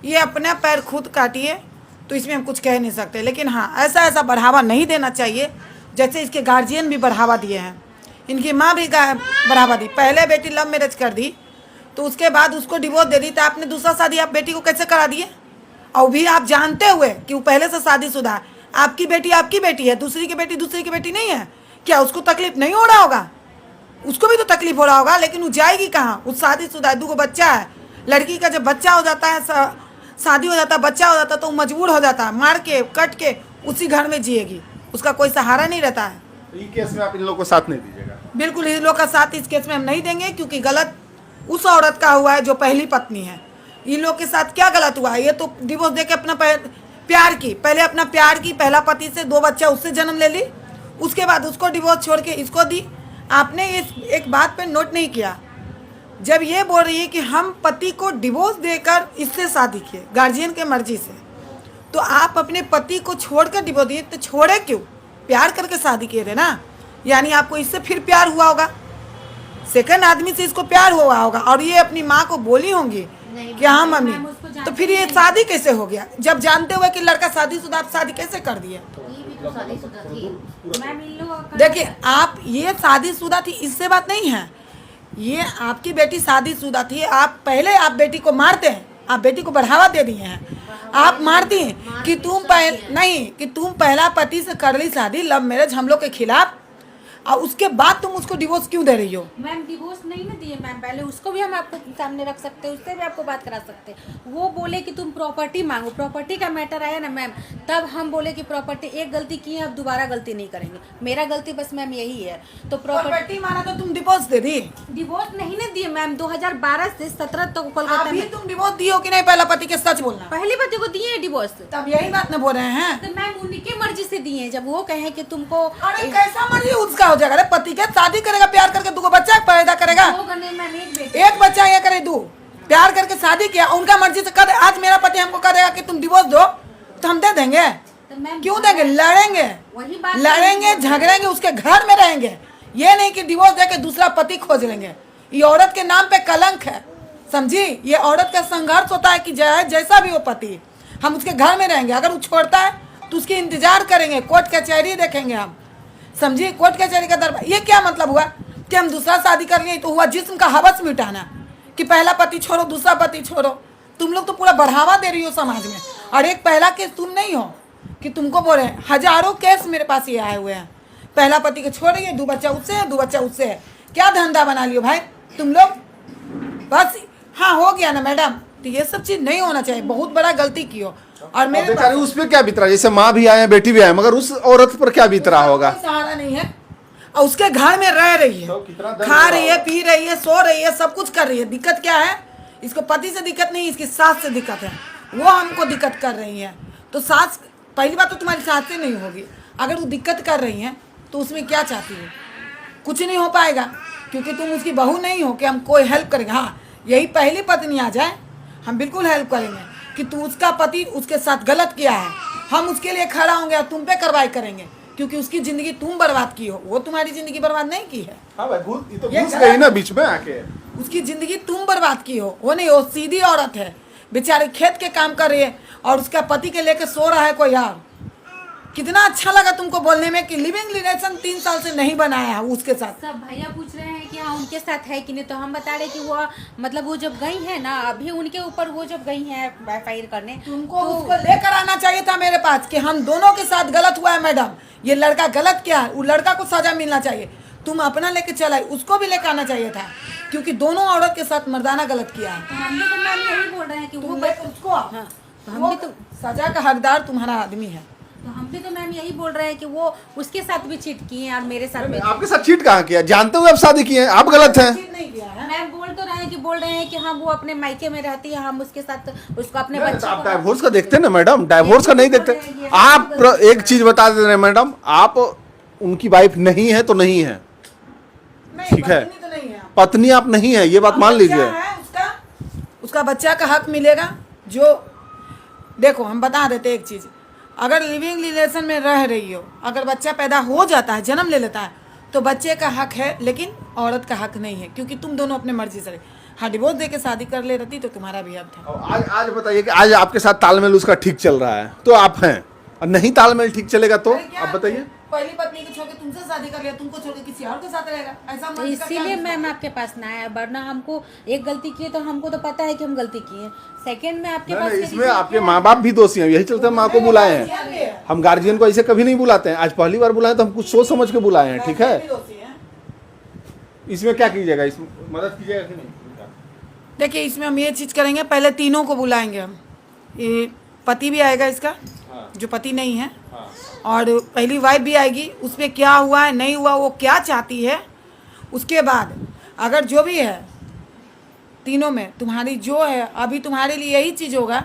ये अपना पैर खुद काटिए, तो इसमें हम कुछ कह नहीं सकते। लेकिन हाँ, ऐसा बढ़ावा नहीं देना चाहिए जैसे इसके गार्जियन भी बढ़ावा दिए हैं, इनकी माँ भी बढ़ावा दी। पहले बेटी लव मैरिज कर दी, तो उसके बाद उसको डिवोर्स दे दी, तो आपने दूसरा शादी आप बेटी को कैसे करा दिए? और भी आप जानते हुए कि वो पहले से शादीशुदा है। आपकी बेटी है, दूसरी की बेटी नहीं है। क्या उसको तकलीफ नहीं हो रहा होगा? उसको भी तो तकलीफ हो रहा होगा, लेकिन वो जाएगी कहाँ? वो शादीशुदा है, 2 बच्चा है। लड़की का जब बच्चा हो जाता है, शादी हो जाता है, बच्चा हो जाता है, तो वो मजबूर हो जाता है, मार के कट के उसी घर में जिएगी, उसका कोई सहारा नहीं रहता है। इस केस में आप इन लोगों को साथ नहीं दीजिएगा? बिल्कुल इन लोग का साथ इस केस में हम नहीं देंगे, क्योंकि गलत उस औरत का हुआ है जो पहली पत्नी है। इन लोग के साथ क्या गलत हुआ है? ये तो डिवोर्स देके अपना प्यार की, पहले अपना प्यार की, पहला पति से 2 बच्चा उससे जन्म ले ली, उसके बाद उसको डिवोर्स छोड़ के इसको दी। आपने इस एक बात पे नोट नहीं किया, जब ये बोल रही है कि हम पति को डिवोर्स देकर इससे शादी किए गार्जियन के मर्जी से, तो आप अपने पति को छोड़कर डिवोर्स दिए, तो छोड़े क्यों? प्यार करके शादी किए थे ना, यानी आपको इससे फिर प्यार हुआ होगा, सेकंड आदमी से इसको प्यार हुआ होगा, और ये अपनी माँ को बोली होंगी कि हाँ मम्मी, तो फिर ये शादी कैसे हो गया? जब जानते हुए कि लड़का शादीशुदा, आप शादी कैसे कर दिए? देखिए, आप ये शादीशुदा थी, इससे बात नहीं है। ये आपकी बेटी शादीशुदा थी, आप पहले आप बेटी को मारते हैं, आप बेटी को बढ़ावा दे दिए हैं, आप मारती हैं कि तुम पहला पति से कर ली शादी, लव मैरिज हम लोग के खिलाफ, और उसके बाद तुम उसको डिवोर्स क्यों दे रही हो? मैम डिवोर्स नहीं ना दिए मैम, पहले उसको भी हम आपको सामने रख सकते हैं, उससे भी आपको बात करा सकते हैं। वो बोले कि तुम प्रॉपर्टी मांगो, प्रॉपर्टी का मैटर आया ना मैम, तब हम बोले कि प्रॉपर्टी एक गलती की है, अब दोबारा गलती नहीं करेंगे। मेरा गलती बस मैम यही है। तो प्रॉपर्टी माना तो तुम डिवोर्स दे दी? डिवोर्स नहीं ना दिए मैम, 2012 से 17 तक कोलकाता में। तुम डिवोर्स दियो कि नहीं? पहला पति के सच बोलना। पहली पति को दिए डिवोर्स, तब यही बात न बोल रहे हैं? तो मैम उनकी मर्जी से दिए, जब वो कहे कि तुमको। अरे कैसा मर्जी उसका हो जाएगा? पति के शादी करेगा, प्यार करके 2 बच्चा पैदा करेगा, एक बच्चा ये करे 2, प्यार करके शादी किया, उनका मर्जी से कर। आज मेरा पति हमको करेगा कि तुम डिवोर्स दो, तो हम दे देंगे? तो क्यों देंगे? लड़ेंगे, झगड़ेंगे, उसके घर में रहेंगे। ये नहीं कि डिवोर्स देके दूसरा पति खोज लेंगे। ये औरत के नाम पे कलंक है, समझी? ये औरत का संघर्ष होता है कि जैसा भी हो पति, हम उसके घर में रहेंगे। अगर वो छोड़ता है तो उसकी इंतजार करेंगे, कोर्ट कचहरी देखेंगे हम, समझिए? कोर्ट कचहरी का दरबार। ये क्या मतलब हुआ कि हम दूसरा शादी कर लिए? तो हुआ जिस्म का हवस मिटाना, कि पहला पति छोड़ो, दूसरा पति छोड़ो। तुम लोग तो पूरा बढ़ावा दे रही हो समाज में। और एक पहला केस तुम नहीं हो कि तुमको बोले, हजारों केस मेरे पास ये आए हुए हैं, पहला पति को छोड़ रही है, 2 बच्चा उससे है, 2 बच्चा उससे है। क्या धंधा बना लियो भाई तुम लोग? बस हाँ, हो गया ना मैडम, तो ये सब चीज नहीं होना चाहिए। बहुत बड़ा गलती की हो। और मेरे उस पर क्या बीत रहा है? जैसे माँ भी आए, बेटी भी आए, मगर उस औरत पर क्या बीत रहा होगा? सहारा नहीं है, और उसके घर में रह रही है, खा रही है, पी रही है, सो रही है, सब कुछ कर रही है। दिक्कत क्या है? इसको पति से दिक्कत नहीं, इसकी सास से दिक्कत है। वो हमको दिक्कत कर रही है। तो सास, पहली बात तो तुम्हारी सास से नहीं होगी। अगर वो दिक्कत कर रही है तो उसमें क्या चाहती हो? कुछ नहीं हो पाएगा, क्योंकि तुम उसकी बहू नहीं हो कि हम कोई हेल्प करेंगे। हाँ, यही पहली पत्नी आ जाए, हम बिल्कुल हेल्प करेंगे कि तू, उसका पति उसके साथ गलत किया है, हम उसके लिए खड़ा होंगे और तुम पे कार्रवाई करेंगे, क्योंकि उसकी जिंदगी तुम बर्बाद की हो, वो तुम्हारी जिंदगी बर्बाद नहीं की है। हाँ भाई, ये घुस गई ना बीच में आके। उसकी जिंदगी तुम बर्बाद की हो, वो नहीं। वो सीधी औरत है, बेचारी खेत के काम कर रही है, और उसका पति के लेके सो रहा है कोई और। कितना अच्छा लगा तुमको बोलने में कि लिविंग रिलेशन 3 साल से नहीं बनाया है उसके साथ। सब भैया पूछ रहे हैं कि हाँ उनके साथ है कि नहीं, तो हम बता रहे कि वो मतलब वो जब गई है ना, अभी उनके ऊपर वो जब गई है FIR करने, तुमको तो उसको लेकर आना चाहिए था मेरे पास कि हम दोनों के साथ गलत हुआ है मैडम, ये लड़का गलत किया है, वो लड़का को सजा मिलना चाहिए। तुम अपना लेके चलाई, उसको भी लेकर आना चाहिए था, क्योंकि दोनों औरत के साथ मर्दाना गलत किया है। हम भी तो मैम यही बोल रहे हैं कि वो उसको, हम भी तो सजा का हकदार तुम्हारा आदमी है। तो हम भी तो मैम यही बोल रहे हैं कि वो उसके साथ भी चीट किए हैं और मेरे साथ भी। आपके साथ चीट कहाँ किया? जानते हुए आप शादी किए हैं, आप गलत हैं। मैम बोल तो रहे हैं कि हाँ वो अपने मायके में रहती है, हम उसके साथ उसको अपने बच्चे। आप डाइवोर्स का देखते ना मैडम? डाइवोर्स का नहीं देखते आप? एक चीज बता दे रहे मैडम, आप उनकी वाइफ नहीं है तो नहीं है, ठीक है? पत्नी आप नहीं है, ये बात मान लीजिए। उसका बच्चा का हक मिलेगा। जो देखो, हम बता देते एक चीज, अगर लिविंग रिलेशन में रह रही हो, अगर बच्चा पैदा हो जाता है, जन्म ले लेता है, तो बच्चे का हक है, लेकिन औरत का हक नहीं है, क्योंकि तुम दोनों अपने मर्जी से रहे। हाँ डिवोर्स दे के शादी कर ले रहती तो तुम्हारा भी अब था। और आज बताइए कि आज आपके साथ तालमेल उसका ठीक चल रहा है तो आप हैं, और नहीं तालमेल ठीक चलेगा तो अरे क्या आप बताइए। पहली पत्नी को छोड़ के तुमसे शादी कर लिया, तुमको छोड़ के किसी और के साथ रहेगा, ऐसा तो मर्जी का क्या इसीलिए मतलब? मैम आपके पास ना आया, वरना हमको एक गलती की है तो हमको तो पता है कि हम गलती की है। सेकंड में आपके पास इसमें आपके माँ बाप भी दोषी हैं, यही चलते हम माँ को बुलाए हैं। हम गार्जियन को ऐसे कभी नहीं बुलाते हैं, आज पहली बार बुलाए तो हम कुछ सोच समझ के बुलाए हैं, ठीक है। इसमें क्या कीजिएगा, इसमें मदद कीजिएगा कि नहीं? देखिए इसमें हम ये चीज करेंगे, पहले तीनों को बुलाएंगे हम, ये पति भी आएगा इसका जो पति नहीं है, और पहली वाइफ भी आएगी, उस पर क्या हुआ है नहीं हुआ वो क्या चाहती है, उसके बाद अगर जो भी है तीनों में तुम्हारी जो है, अभी तुम्हारे लिए यही चीज़ होगा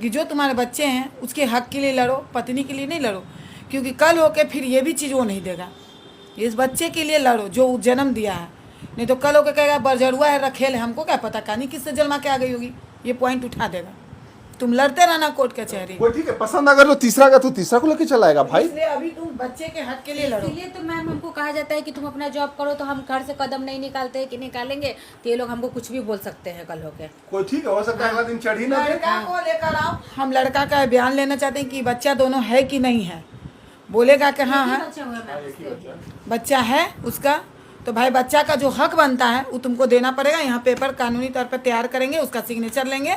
कि जो तुम्हारे बच्चे हैं उसके हक के लिए लड़ो, पत्नी के लिए नहीं लड़ो, क्योंकि कल होके फिर ये भी चीज़ वो नहीं देगा। इस बच्चे के लिए लड़ो जो जन्म दिया है, नहीं तो कल होके कहेगा बरजरुआ है रखेल है, हमको क्या पता कहानी किससे जन्मा के आ गई होगी, ये पॉइंट उठा देगा। तुम लड़ते रहना कोर्ट कचहरी। वो ठीक है, पसंद अगर जो तीसरा का तो तीसरा को लेके चलाएगा भाई। इसलिए अभी तुम बच्चे के हक के लिए लड़ो। इसलिए तो मैम हमको कहा जाता है कि तुम अपना जॉब करो, तो हम घर से कदम नहीं निकालते कि निकालेंगे तो ये लोग हमको कुछ भी बोल सकते हैं कल होके। कोई ठीक है, हो सकता है अगला दिन चढ़ ही ना दे। लड़का को लेकर आओ, हम लड़का का बयान लेना चाहते हैं कि बच्चा दोनों है कि नहीं है, बोलेगा कि हाँ है बच्चा हुआ मैम, बच्चा है उसका, तो भाई बच्चा का जो हक बनता है वो तुमको देना पड़ेगा। यहाँ पेपर कानूनी तौर पर तैयार करेंगे, उसका सिग्नेचर लेंगे,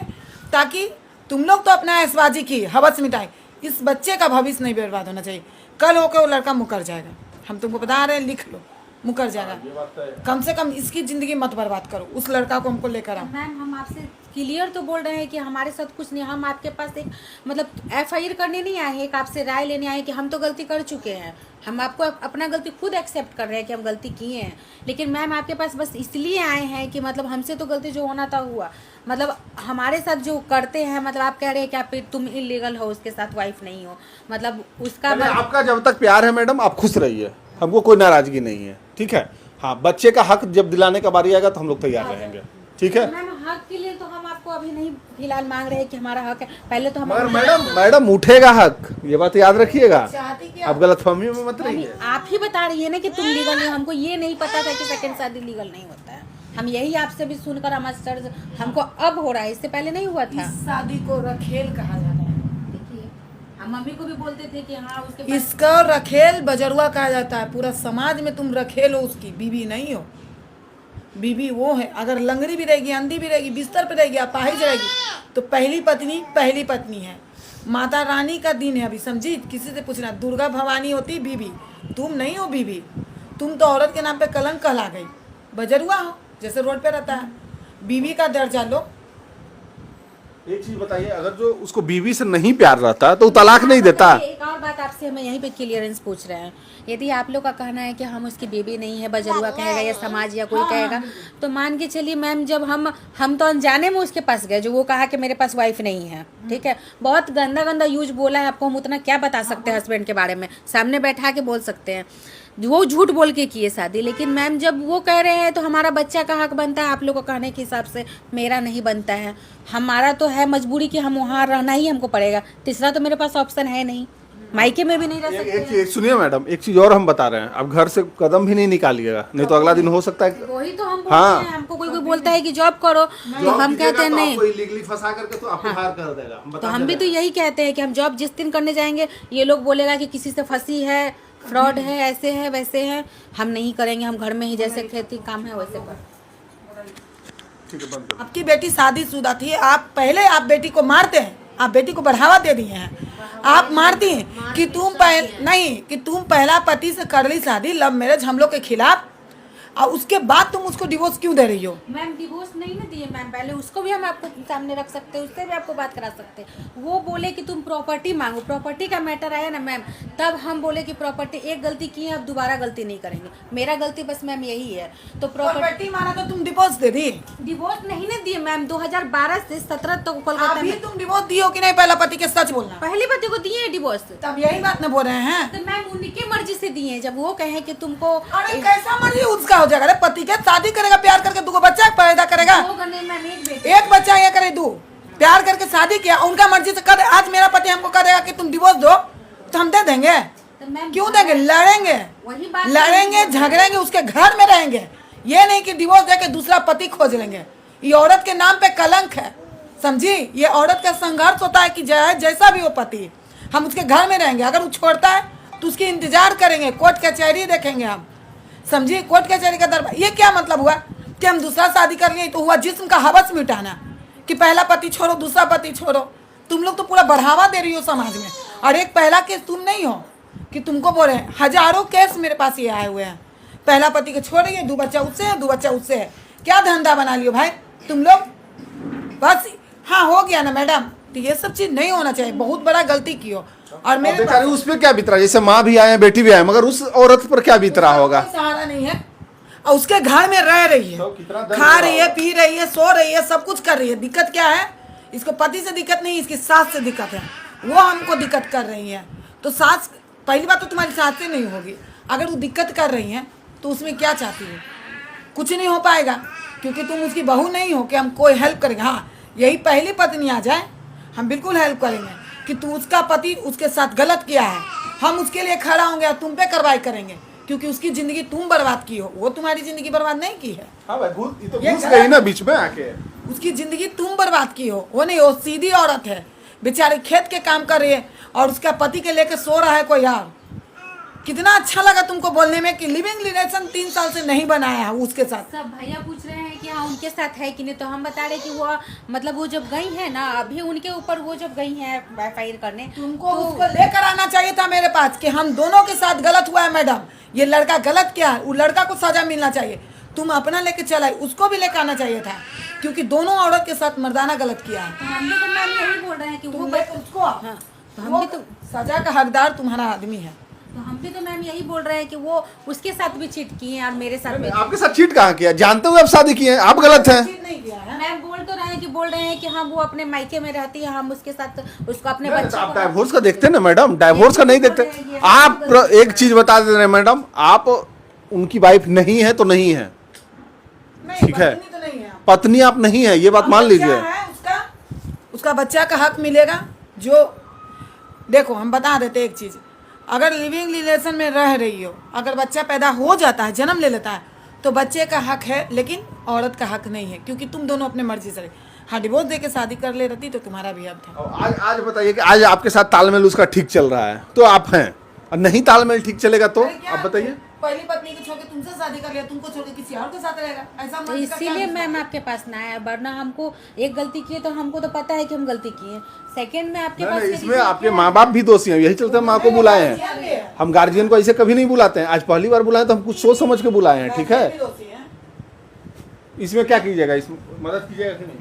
ताकि तुम लोग तो अपना ऐशबाजी की हवस मिटाए, इस बच्चे का भविष्य नहीं बर्बाद होना चाहिए। कल होकर वो लड़का मुकर जाएगा, हम तुमको बता रहे हैं, लिख लो, मुकर जाएगा। कम से कम इसकी जिंदगी मत बर्बाद करो, उस लड़का को हमको लेकर आओ। मैम हम आपसे क्लियर तो बोल रहे हैं कि हमारे साथ कुछ नहीं, हम आपके पास एक मतलब FIR करने नहीं आए हैं, एक आपसे राय लेने आए हैं कि हम तो गलती कर चुके हैं, हम आपको अपना गलती खुद एक्सेप्ट कर रहे हैं कि हम गलती किए हैं। लेकिन मैम आपके पास बस इसलिए आए हैं कि मतलब हमसे तो गलती जो होना था हुआ, मतलब हमारे साथ जो करते हैं, मतलब आप कह रहे हैं कि आप तुम इलीगल हो, उसके साथ वाइफ नहीं हो, मतलब उसका आपका जब तक प्यार है मैडम आप खुश रहिए, हमको कोई नाराजगी नहीं है, ठीक है। हाँ, बच्चे का हक जब दिलाने का बारी आएगा तो हम लोग तैयार रहेंगे, ठीक है। मैम हक के लिए तो हम आपको अभी नहीं फिलहाल मांग रहे हैं कि हमारा हक है, पहले तो हम मगर मैडम उठेगा हक, ये बात याद रखिएगा, आप गलतफहमी में मत रहिए। आप ही बता रही है ना कि तुम लीगल नहीं हो, हमको ये नहीं पता था कि सेकंड शादी लीगल नहीं होता है। हम यही आपसे भी सुनकर हमारे हमको अब हो रहा है, इससे पहले नहीं हुआ था। इस शादी को रखेल कहा जाता है, देखिए हम मम्मी को भी बोलते थे कि हाँ उसके इसका रखेल बजरुआ कहा जाता है। पूरा समाज में तुम रखेल हो, उसकी बीवी नहीं हो। बीवी वो है, अगर लंगड़ी भी रहेगी, अंधी भी रहेगी, बिस्तर पे रहेगी, अपाहिज रहेगी, तो पहली पत्नी है। माता रानी का दिन है, अभी समझी, किसी से पूछना, दुर्गा भवानी होती बीवी, तुम नहीं हो बीवी, तुम तो औरत के नाम पे कलंक कहला गई, बजरुआ हो जैसे रोड पे रहता है। बीवी का दर्जा लो। एक चीज बताइए, अगर जो उसको बीवी से नहीं प्यार रहता तो तलाक नहीं देता। एक और बात आपसे हम यहीं पे क्लियरेंस पूछ रहे हैं, यदि आप लोग का कहना है कि हम उसकी बेबी नहीं है, बजरुआ कहेगा या समाज या कोई कहेगा, तो मान के चलिए मैम, जब हम तो अनजाने में उसके पास गए, जो वो कहा कि मेरे पास वाइफ नहीं है, ठीक है, बहुत गंदा यूज बोला है आपको, हम उतना क्या बता सकते हैं हस्बैंड के बारे में, सामने बैठा के बोल सकते हैं, वो झूठ बोल के किए शादी। लेकिन मैम जब वो कह रहे हैं तो हमारा बच्चा का हक बनता है, आप लोग को कहने के हिसाब से मेरा नहीं बनता है। हमारा तो है मजबूरी कि हम वहाँ रहना ही हमको पड़ेगा, तीसरा तो मेरे पास ऑप्शन है नहीं, मायके में भी नहीं रह सकते। एक सुनिए मैडम, एक चीज और हम बता रहे हैं, अब घर से कदम भी नहीं निकालिएगा, नहीं तो अगला दिन हो सकता है। वही तो हम बोलते हैं, हमको कोई बोलता है कि जॉब करो तो हम कहते हैं नहीं, लीगली फंसा करके तो आपको हायर कर देगा। तो हम भी तो यही कहते हैं कि हम जॉब जिस दिन करने जाएंगे, ये लोग बोलेगा कि किसी से फंसी है, फ्रॉड है, ऐसे है वैसे है, हम नहीं करेंगे, हम घर में ही जैसे खेती काम है वैसे कर। आपकी बेटी शादीशुदा थी, आप बेटी को मारते हैं, आप बेटी को बढ़ावा दे दिए हैं, आप मारती हैं कि तुम पहला पति से कर ली शादी, लव मैरिज हम लोग के खिलाफ, और उसके बाद तुम उसको डिवोर्स क्यों दे रही हो? मैम डिवोर्स नहीं ना दिए मैम, पहले उसको भी हम आपको सामने रख सकते हैं, उससे भी आपको बात करा सकते हैं। वो बोले कि तुम प्रॉपर्टी मांगो, प्रॉपर्टी का मैटर आया ना मैम, तब हम बोले कि प्रॉपर्टी एक गलती की है, अब दोबारा गलती नहीं करेंगे, मेरा गलती बस मैम यही है। तो प्रॉपर्टी माना तो तुम डिवोर्स दे दी? डिवोर्स नहीं ना दिए मैम, 2012 से 17 तक कोलकाता में। तुम डिवोर्स दियो कि नहीं? पहला पति के सच बोलना। पहली पति को दिए डिवोर्स, तब यही बात न बोल रहे हैं। तो मैम उनकी मर्जी से दिए, जब वो कहे कि तुमको कैसा मर्जी उसका हो जाएगा? पति के शादी करेगा, प्यार करके 2 बच्चा पैदा करेगा, एक बच्चा ये करे, 2 प्यार करके शादी किया, उनका मर्जी से कर। आज मेरा पति हमको करेगा कि तुम डिवोर्स दो, तो हम दे देंगे? क्यों देंगे? लड़ेंगे, झगड़ेंगे, उसके घर में रहेंगे, ये नहीं कि डिवोर्स देके दूसरा पति खोज लेंगे, ये औरत के नाम पे कलंक है, समझी। ये औरत का संघर्ष होता है कि जैसा भी हो पति, हम उसके घर में रहेंगे। अगर वो छोड़ता है तो उसकी इंतजार करेंगे, कोर्ट कचहरी देखेंगे हम, समझी। कोर्ट कचहरी का दरबार। ये क्या मतलब हुआ कि हम दूसरा शादी कर लिए, तो हुआ जिस्म का हवस मिटाना कि पहला पति छोड़ो, दूसरा पति छोड़ो। तुम लोग तो पूरा बढ़ावा दे रही हो समाज में। और एक पहला केस तुम नहीं हो कि तुमको बोल रहे हैं, हजारों केस मेरे पास ये आए हुए हैं। पहला पति को छोड़ रही है, 2 बच्चा उससे है, 2 बच्चा उससे है। क्या धंधा बना लियो भाई तुम लोग, बस। हाँ हो गया ना मैडम, तो ये सब चीज नहीं होना चाहिए, बहुत बड़ा गलती की हो। और मेरे बेचारी उस पे क्या बीत रहा है, जैसे माँ भी आए बेटी भी आए, मगर उस औरत पर क्या बीत रहा होगा। कोई सहारा नहीं है और उसके घर में रह रही है, तो कितना दर्द खा रही है, पी रही है, सो रही है, सब कुछ कर रही है। दिक्कत क्या है, इसको पति से दिक्कत नहीं, इसकी सास से दिक्कत है। वो हमको दिक्कत कर रही है। तो सास, पहली बात तो तुम्हारी सास से नहीं होगी। अगर वो दिक्कत कर रही है तो उसमें क्या चाहती हो, कुछ नहीं हो पाएगा, क्योंकि तुम उसकी बहू नहीं हो कि हम कोई हेल्प करेंगे। हाँ, यही पहली पत्नी आ जाए, हम बिल्कुल हेल्प करेंगे कि तू, उसका पति उसके साथ गलत किया है, हम उसके लिए खड़ा होंगे और तुम पे कार्रवाई करेंगे, क्योंकि उसकी जिंदगी तुम बर्बाद की हो, वो तुम्हारी जिंदगी बर्बाद नहीं की है। हाँ भाई, ये तो ये घुस गई ना बीच में आके। उसकी जिंदगी तुम बर्बाद की हो, वो नहीं। वो सीधी औरत है, बेचारी खेत के काम कर रही है और उसका पति के लेके सो रहा है कोई और। कितना अच्छा लगा तुमको बोलने में कि लिविंग रिलेशन 3 साल से नहीं बनाया है उसके साथ। सब भैया पूछ रहे हैं कि हाँ उनके साथ है कि नहीं, तो हम बता रहे कि वो मतलब वो जब गई है ना, अभी उनके ऊपर वो जब गई है FIR करने, तुमको उसको लेकर आना चाहिए था मेरे पास कि हम दोनों के साथ गलत हुआ है मैडम, ये लड़का गलत किया है, वो लड़का को सजा मिलना चाहिए। तुम अपना लेके चलाई, उसको भी लेकर आना चाहिए था, क्योंकि दोनों औरत के साथ मर्दाना गलत किया है। तो हम भी तो मैम यही बोल रहे हैं कि वो उसको, हाँ, तो हम वो भी तो सजा का हकदार तुम्हारा आदमी है। तो हम भी तो मैम यही बोल रहे हैं कि वो उसके साथ भी चीट किए हैं और मेरे साथ भी। आपके साथ चीट कहाँ किया, जानते हुए आप शादी किए हैं, आप गलत हैं। चीट नहीं किया है। मैम बोल तो रहे हैं कि हाँ वो अपने मायके में रहती है, हम उसके साथ उसको अपने नहीं, बच्चे आप को। डाइवोर्स का देखते हैं ना मैडम, डाइवोर्स का नहीं देखते आप। एक चीज बता दे रहे हैं मैडम, आप उनकी वाइफ नहीं है तो नहीं है, नहीं, ठीक है। पत्नी तो नहीं है। पत्नी आप नहीं है, ये बात मान बच्चा लीजिए। है उसका बच्चा का हक मिलेगा। जो देखो, हम बता देते एक चीज, अगर लिविंग रिलेशन में रह रही हो, अगर बच्चा पैदा हो जाता है, जन्म ले लेता है, तो बच्चे का हक है, लेकिन औरत का हक नहीं है, क्योंकि तुम दोनों अपने मर्जी से। हाँ, डिवोर्स दे के शादी कर ले रहती तो तुम्हारा भी हक था। आज बताइए कि आज आपके साथ तालमेल उसका ठीक चल रहा है तो आप हैं, और नहीं तालमेल ठीक चलेगा तो अरे क्या, आप बताइए। पहली पत्नी को छोड़ के तुमसे शादी कर लिया, तुमको छोड़ के किसी और के साथ रहेगा, ऐसा तो मर्जी का क्या इसीलिए मतलब? मैम आपके पास ना आया, वरना हमको एक गलती की है तो हमको तो पता है कि हम गलती किए हैं। सेकंड में आपके पास नहीं, ये इसमें reason आपके क्या है? माँ बाप भी दोषी हैं, यही चलते हम माँ को बुलाए हैं। हम गार्जियन को ऐसे कभी नहीं बुलाते हैं, आज पहली बार बुलाए तो हम कुछ सोच समझ के बुलाए हैं, ठीक है। इसमें क्या कीजिएगा, इसमें मदद कीजिएगा कि नहीं?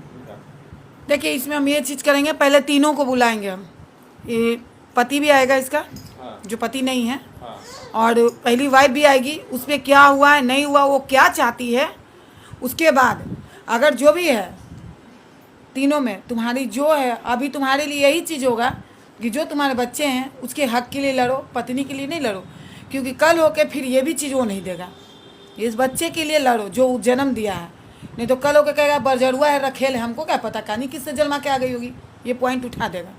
देखिए, इसमें हम ये चीज करेंगे, पहले तीनों को बुलाएंगे हम। ये पति भी आएगा इसका, जो पति नहीं है, और पहली वाइफ भी आएगी। उस पर क्या हुआ है, नहीं हुआ, वो क्या चाहती है। उसके बाद अगर जो भी है तीनों में तुम्हारी जो है, अभी तुम्हारे लिए यही चीज़ होगा कि जो तुम्हारे बच्चे हैं उसके हक के लिए लड़ो, पत्नी के लिए नहीं लड़ो, क्योंकि कल होके फिर ये भी चीज़ वो नहीं देगा। इस बच्चे के लिए लड़ो जो जन्म दिया है, नहीं तो कल होके कहेगा बरजरुआ है, रखेल है, हमको क्या पता कहानी किससे जन्मा के आ गई होगी, ये पॉइंट उठा देगा।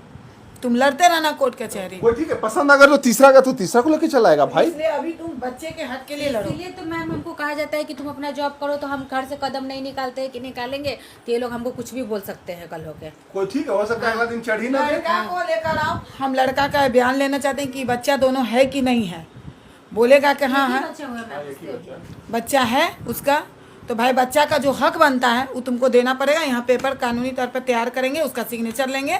तुम लड़ते रहना कोर्ट कचहरी। वो ठीक है, पसंद अगर तो तीसरा का तो तीसरा को लेके चलाएगा भाई। इसलिए अभी तुम बच्चे के हक के लिए लड़ो। इसलिए तो मैम हमको कहा जाता है कि तुम अपना जॉब करो, तो हम घर से कदम नहीं निकालते कि निकालेंगे तो ये लोग हमको कुछ भी बोल सकते हैं कल होके। कोई ठीक है, हो सकता है अगला दिन चढ़ ही ना दे। लड़का को लेकर आओ, हम लड़का का बयान लेना चाहते हैं कि बच्चा दोनों है कि नहीं है। बोलेगा कि हाँ है, बच्चे हुए मैम, बच्चा है उसका, तो भाई बच्चा का जो हक बनता है वो तुमको देना पड़ेगा। यहाँ पेपर कानूनी तौर पर तैयार करेंगे, उसका सिग्नेचर लेंगे,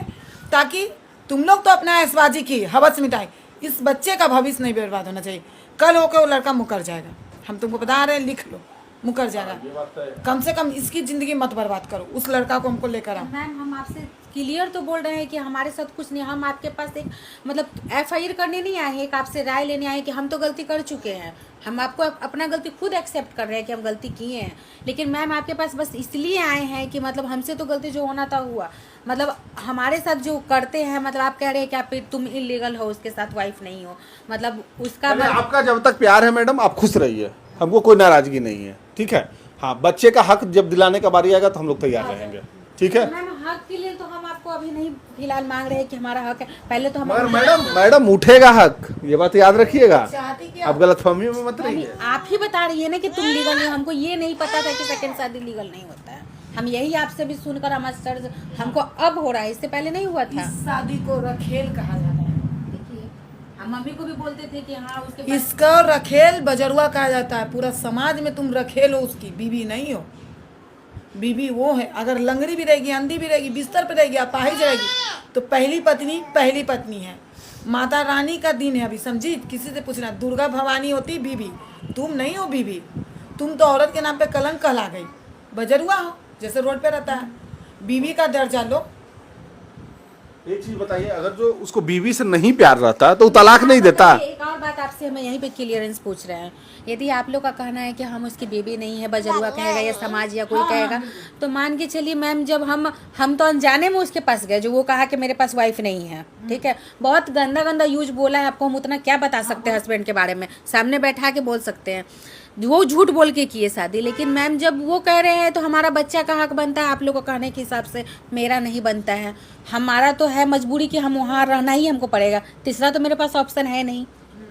ताकि तुम लोग तो अपना ऐशबाजी की हवस मिटाए, इस बच्चे का भविष्य नहीं बर्बाद होना चाहिए। कल होकर वो लड़का मुकर जाएगा, हम तुमको बता रहे हैं, लिख लो, मुकर जाएगा। कम से कम इसकी जिंदगी मत बर्बाद करो, उस लड़का को हमको लेकर आओ। मैम हम आपसे क्लियर तो बोल रहे हैं कि हमारे साथ कुछ नहीं, हम आपके पास एक मतलब FIR करने नहीं आए हैं, एक आपसे राय लेने आए हैं कि हम तो गलती कर चुके हैं, हम आपको अपना गलती खुद एक्सेप्ट कर रहे हैं कि हम गलती किए हैं। लेकिन मैम आपके पास बस इसलिए आए हैं कि मतलब हमसे तो गलती जो होना था हुआ, मतलब हमारे साथ जो करते हैं, मतलब आप कह रहे हैं कि आप तुम इलीगल हो, उसके साथ वाइफ नहीं हो, मतलब उसका आपका जब तक प्यार है मैडम आप खुश रहिए, हमको कोई नाराजगी नहीं है, ठीक है। हाँ, बच्चे का हक जब दिलाने का बारी आएगा तो हम लोग तैयार रहेंगे, ठीक है। मैम हक के लिए तो हम आपको अभी नहीं फिलहाल मांग रहे हैं कि हमारा हक है, पहले तो हम मगर मैडम उठेगा हक, ये बात याद रखिएगा, आप गलतफहमी में मत रहिए। आप ही बता रही है ना कि तुम लीगल नहीं हो, हमको ये नहीं पता था कि सेकंड शादी लीगल नहीं होता है। हम यही आपसे भी सुनकर हमारे सर हमको अब हो रहा है, इससे पहले नहीं हुआ था। इस शादी को रखेल कहा जाता है। देखिए हम मम्मी को भी बोलते थे कि हाँ उसके पास इसका रखेल बजरुआ कहा जाता है। पूरा समाज में तुम रखेल हो, उसकी बीवी नहीं हो। बीवी वो है, अगर लंगड़ी भी रहेगी, अंधी भी रहेगी, बिस्तर पे रहेगी, अपाहिज रहेगी, तो पहली पत्नी है। माता रानी का दिन है अभी, समझी? किसी से पूछना, दुर्गा भवानी होती बीवी, तुम नहीं हो बीवी। तुम तो औरत के नाम पे कलंक कहला गई, बजरुआ हो जैसे रोड पे रहता है। बीवी का दर्जा लो। एक चीज बताइए, अगर जो उसको बीवी से नहीं प्यार रहता तो तलाक नहीं देता। एक और बात आपसे हम यहीं पे क्लियरेंस पूछ रहे हैं, यदि आप लोग का कहना है कि हम उसकी बीवी नहीं है, बजरुआ कहेगा या समाज या कोई कहेगा, तो मान के चलिए मैम, जब हम तो अनजाने में उसके पास गए, जो वो कहा कि मेरे पास वाइफ नहीं है, ठीक है, बहुत गंदा गंदा यूज बोला है, आपको हम उतना क्या बता सकते हैं हस्बैंड के बारे में, सामने बैठा के बोल सकते हैं, वो झूठ बोल के किए शादी। लेकिन मैम जब वो कह रहे हैं तो हमारा बच्चा का हक बनता है, आप लोग को कहने के हिसाब से मेरा नहीं बनता है। हमारा तो है मजबूरी कि हम वहाँ रहना ही हमको पड़ेगा, तीसरा तो मेरे पास ऑप्शन है नहीं,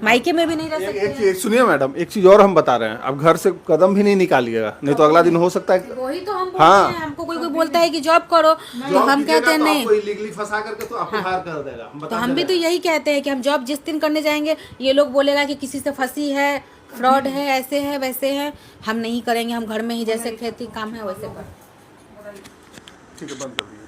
मायके में भी नहीं रह सकते। एक सुनिए मैडम, एक चीज और हम बता रहे हैं, अब घर से कदम भी नहीं निकालिएगा, नहीं तो अगला दिन हो सकता है। वही तो हम बोलते हैं, हमको कोई बोलता है कि जॉब करो, तो हम कहते हैं नहीं, लीगली फंसा करके तो आपको हायर कर देगा। तो हम भी तो यही कहते हैं कि हम जॉब जिस दिन करने जाएंगे, ये लोग बोलेगा कि किसी से फंसी है, फ्रॉड है, ऐसे है वैसे है, हम नहीं करेंगे, हम घर में ही जैसे खेती काम है वैसे कर। ठीक है, बंद कर दीजिए।